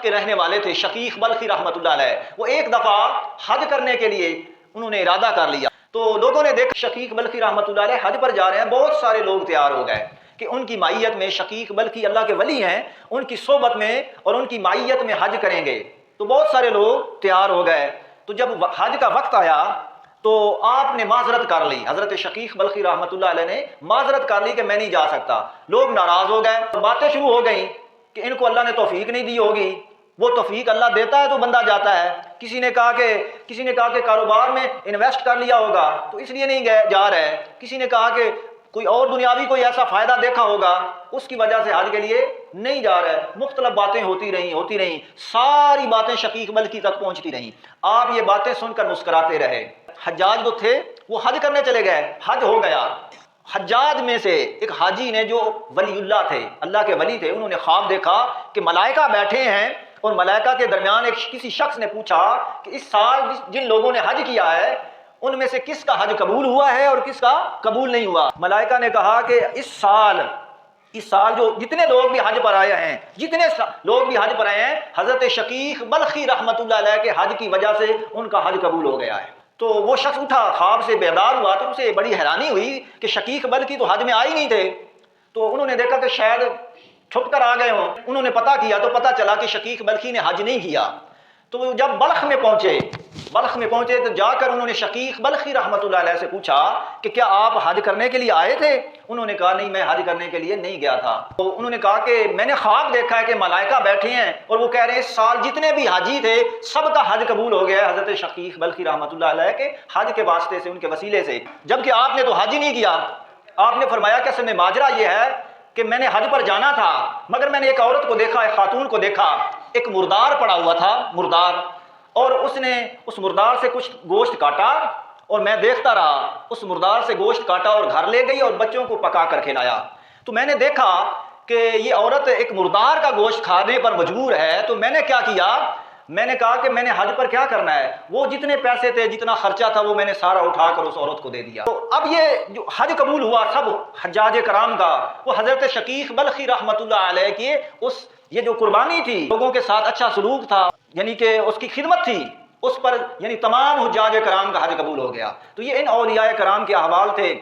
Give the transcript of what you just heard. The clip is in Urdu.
کے رہنے والے تھے، شقیق بلخی رحمۃ اللہ علیہ، وہ ایک دفعہ حج کرنے کے لیے انہوں نے ارادہ کر لیا۔ تو لوگوں نے دیکھا شقیق بلخی رحمۃ اللہ علیہ حج پر جا رہے ہیں، بہت سارے لوگ تیار ہو گئے کہ ان کی معیت میں، شقیق بلخی اللہ کے ولی ہیں، ان کی صحبت میں اور ان کی معیت میں حج کریں گے۔ تو بہت سارے لوگ تیار ہو گئے۔ تو جب حج کا وقت آیا تو آپ نے معذرت کر لی، حضرت شقیق بلخی رحمۃ اللہ علیہ نے معذرت کر لی کہ میں نہیں جا سکتا۔ لوگ ناراض ہو گئے، باتیں شروع ہو گئیں کہ ان کو اللہ نے توفیق نہیں دی ہوگی، وہ توفیق اللہ دیتا ہے تو بندہ جاتا ہے۔ کسی نے کہا کہ کاروبار میں انویسٹ کر لیا ہوگا تو اس لیے نہیں جا رہا ہے، کسی نے کہا کہ کوئی اور دنیاوی کوئی ایسا فائدہ دیکھا ہوگا اس کی وجہ سے حج کے لیے نہیں جا رہا ہے۔ مختلف باتیں ہوتی رہیں، ساری باتیں شقیق بلخی تک پہنچتی رہیں۔ آپ یہ باتیں سن کر مسکراتے رہے۔ حجاج جو تھے وہ حج کرنے چلے گئے، حج ہو گیا۔ حجاج میں سے ایک حاجی نے جو ولی اللہ تھے، اللہ کے ولی تھے، انہوں نے خواب دیکھا کہ ملائکہ بیٹھے ہیں اور ملائکہ کے درمیان کسی شخص نے پوچھا کہ اس سال جن لوگوں نے حج کیا ہے ان میں سے کس کا حج قبول ہوا ہے اور کس کا قبول نہیں ہوا۔ ملائکہ نے کہا کہ اس سال جو جتنے لوگ بھی حج پر آئے ہیں، حضرت شقیق بلخی رحمۃ اللہ علیہ کے حج کی وجہ سے ان کا حج قبول ہو گیا ہے۔ تو وہ شخص اٹھا، خواب سے بیدار ہوا تو اسے بڑی حیرانی ہوئی کہ شقیق بلخی تو حج میں آئے نہیں تھے۔ تو انہوں نے دیکھا کہ شاید چھپ کر آ گئے ہوں، انہوں نے پتہ کیا تو پتہ چلا کہ شقیق بلخی نے حج نہیں کیا۔ تو جب بلخ میں پہنچے تو جا کر انہوں نے شقیق بلخی رحمۃ اللہ علیہ سے پوچھا کہ کیا آپ حج کرنے کے لیے آئے تھے؟ انہوں نے کہا نہیں، میں حج کرنے کے لیے نہیں گیا تھا۔ تو انہوں نے کہا کہ میں نے خواب دیکھا ہے کہ ملائکہ بیٹھے ہیں اور وہ کہہ رہے ہیں اس سال جتنے بھی حاجی تھے سب کا حج قبول ہو گیا ہے حضرت شقیق بلخی رحمۃ اللہ علیہ کے حج کے واسطے سے، ان کے وسیلے سے، جبکہ آپ نے تو حج ہی نہیں کیا۔ آپ نے فرمایا کہ اصل میں ماجرا یہ ہے کہ میں نے حج پر جانا تھا مگر میں نے ایک عورت کو دیکھا، ایک خاتون کو دیکھا، ایک مردار پڑا ہوا تھا، مردار، اور اس نے اس مردار سے کچھ گوشت کاٹا اور میں دیکھتا رہا، اس مردار سے گوشت کاٹا اور گھر لے گئی اور بچوں کو پکا کر کھلایا۔ تو میں نے دیکھا کہ یہ عورت ایک مردار کا گوشت کھانے پر مجبور ہے، تو میں نے کیا کیا، میں نے کہا کہ میں نے حج پر کیا کرنا ہے، وہ جتنے پیسے تھے، جتنا خرچہ تھا، وہ میں نے سارا اٹھا کر اس عورت کو دے دیا۔ تو اب یہ جو حج قبول ہوا سب حجاج کرام کا، وہ حضرت شقیق بلخی رحمۃ اللہ علیہ کی یہ جو قربانی تھی، لوگوں کے ساتھ اچھا سلوک تھا، یعنی کہ اس کی خدمت تھی، اس پر یعنی تمام حجاج کرام کا حج قبول ہو گیا۔ تو یہ ان اولیاء کرام کے احوال تھے۔